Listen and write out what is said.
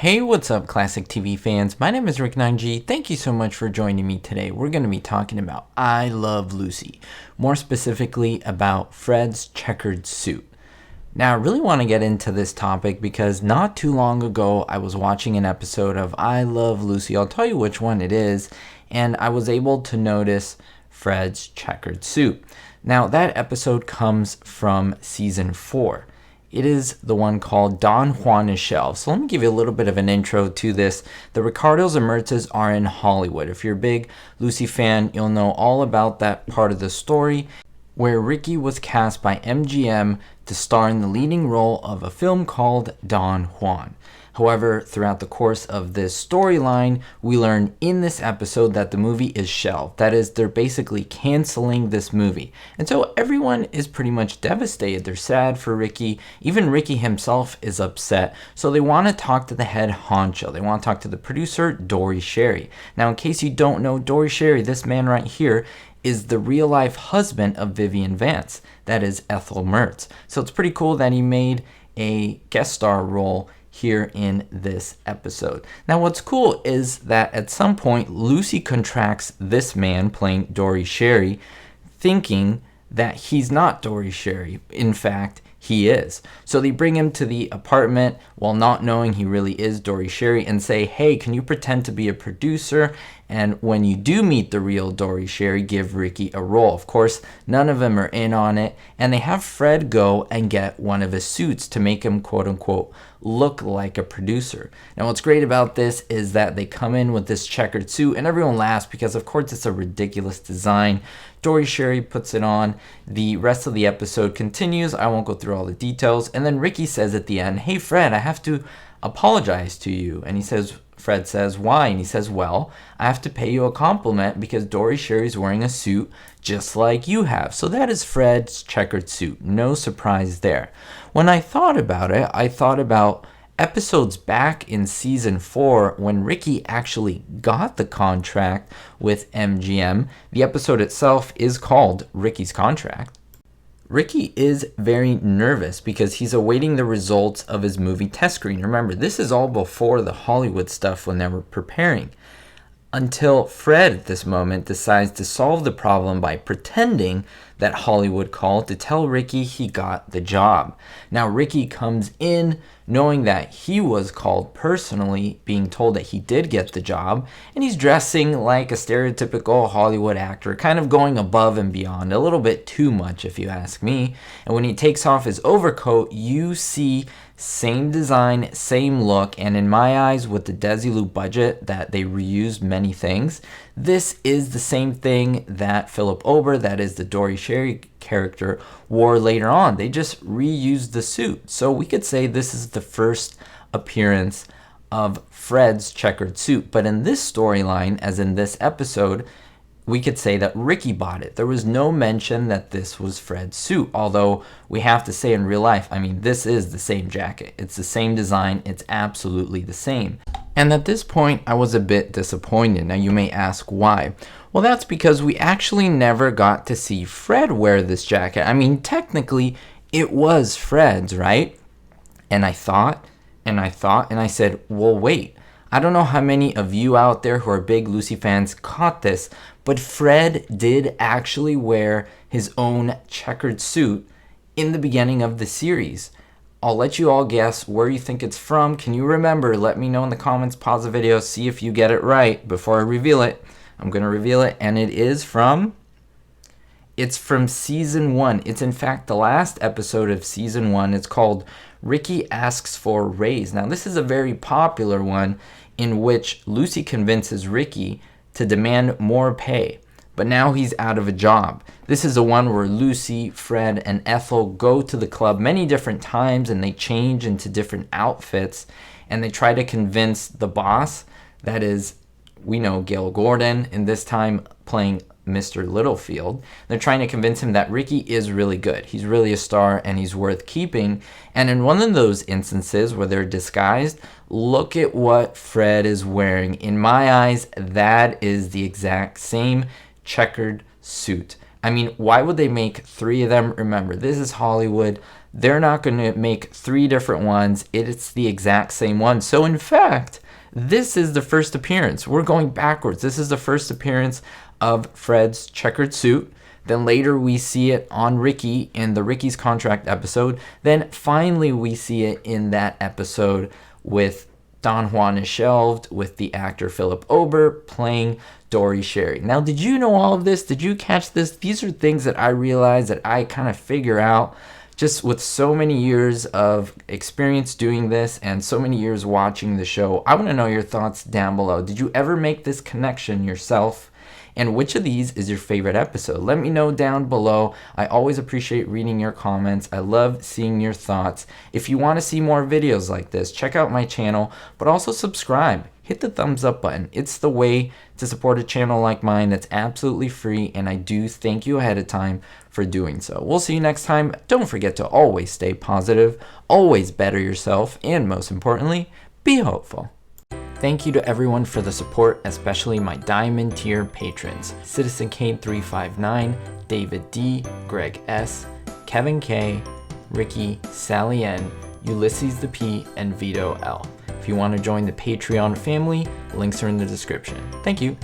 Hey, what's up, classic TV fans? My name is Rick9G. Thank you so much for joining me today. We're going to be talking about I Love Lucy, more specifically about Fred's checkered suit. Now, I really want to get into this topic because not too long ago, I was watching an episode of I Love Lucy. I'll tell you which one it is, and I was able to notice Fred's checkered suit. Now, that episode comes from season 4. It is the one called Don Juan is Shelved. So let me give you a little bit of an intro to this. The Ricardos and Mertzes are in Hollywood. If you're a big Lucy fan, you'll know all about that part of the story where Ricky was cast by MGM to star in the leading role of a film called Don Juan. However, throughout the course of this storyline, we learn in this episode that the movie is shelved. That is, they're basically canceling this movie. And so everyone is pretty much devastated. They're sad for Ricky. Even Ricky himself is upset. So they want to talk to the head honcho. They want to talk to the producer, Dory Sherry. Now, in case you don't know, Dory Sherry, this man right here, is the real-life husband of Vivian Vance. That is Ethel Mertz. So it's pretty cool that he made a guest star role here in this episode. Now, what's cool is that at some point, Lucy contracts this man playing Dory Sherry, thinking that he's not Dory Sherry. In fact, he is. So they bring him to the apartment while not knowing he really is Dory Sherry and say, hey, can you pretend to be a producer? And when you do meet the real Dory Sherry, give Ricky a role. Of course, none of them are in on it. And they have Fred go and get one of his suits to make him, quote unquote, look like a producer. Now, what's great about this is that they come in with this checkered suit and everyone laughs because, of course, it's a ridiculous design. Dory Sherry puts it on. The rest of the episode continues. I won't go through all the details. And then Ricky says at the end, hey, Fred, I have to apologize to you. And Fred says, why? And he says, well, I have to pay you a compliment because Dory Sherry's wearing a suit just like you have. So that is Fred's checkered suit. No surprise there. When I thought about it, I thought about episodes back in season 4 when Ricky actually got the contract with MGM. The episode itself is called Ricky's Contract. Ricky is very nervous because he's awaiting the results of his movie test screen. Remember, this is all before the Hollywood stuff when they were preparing. Until Fred at this moment decides to solve the problem by pretending that Hollywood called to tell Ricky he got the job. Now Ricky comes in knowing that he was called personally, being told that he did get the job, and he's dressing like a stereotypical Hollywood actor, kind of going above and beyond, a little bit too much if you ask me. And when he takes off his overcoat, you see same design, same look, and in my eyes, with the Desilu budget that they reused many things, this is the same thing that Philip Ober, that is the Dory Sherry character, wore later on. They just reused the suit. So we could say this is the first appearance of Fred's checkered suit. But in this storyline, as in this episode, we could say that Ricky bought it. There was no mention that this was Fred's suit, although we have to say in real life, I mean, this is the same jacket. It's the same design. It's absolutely the same. And at this point, I was a bit disappointed. Now, you may ask why. Well, that's because we actually never got to see Fred wear this jacket. I mean, technically, it was Fred's, right? And I thought, and I said, well, wait. I don't know how many of you out there who are big Lucy fans caught this, but Fred did actually wear his own checkered suit in the beginning of the series. I'll let you all guess where you think it's from. Can you remember? Let me know in the comments. Pause the video, see if you get it right before I reveal it. I'm going to reveal it, and it's from season 1. It's in fact the last episode of season 1. It's called Ricky Asks for a Raise. Now, this is a very popular one in which Lucy convinces Ricky to demand more pay, but now he's out of a job. This is the one where Lucy, Fred, and Ethel go to the club many different times and they change into different outfits and they try to convince the boss, that is, we know Gale Gordon, in this time playing Mr. Littlefield. They're trying to convince him that Ricky is really good. He's really a star and he's worth keeping. And in one of those instances where they're disguised, look at what Fred is wearing. In my eyes, that is the exact same checkered suit. I mean, why would they make 3 of them? Remember, this is Hollywood. They're not going to make 3 different ones. It's the exact same one. So in fact, this is the first appearance. We're going backwards. This is the first appearance of Fred's checkered suit. Then later we see it on Ricky in the Ricky's Contract episode. Then finally we see it in that episode with Don Juan is Shelved, with the actor Philip Ober playing Dory Sherry. Now, did you know all of this? Did you catch this? These are things that I realize that I kind of figure out just with so many years of experience doing this and so many years watching the show. I want to know your thoughts down below. Did you ever make this connection yourself? And which of these is your favorite episode? Let me know down below. I always appreciate reading your comments. I love seeing your thoughts. If you want to see more videos like this, check out my channel, but also subscribe. Hit the thumbs up button. It's the way to support a channel like mine that's absolutely free, and I do thank you ahead of time for doing so. We'll see you next time. Don't forget to always stay positive, always better yourself, and most importantly, be hopeful. Thank you to everyone for the support, especially my Diamond tier patrons: Citizen Kane 359, David D, Greg S, Kevin K, Ricky, Sally N, Ulysses the P, and Vito L. If you want to join the Patreon family, links are in the description. Thank you.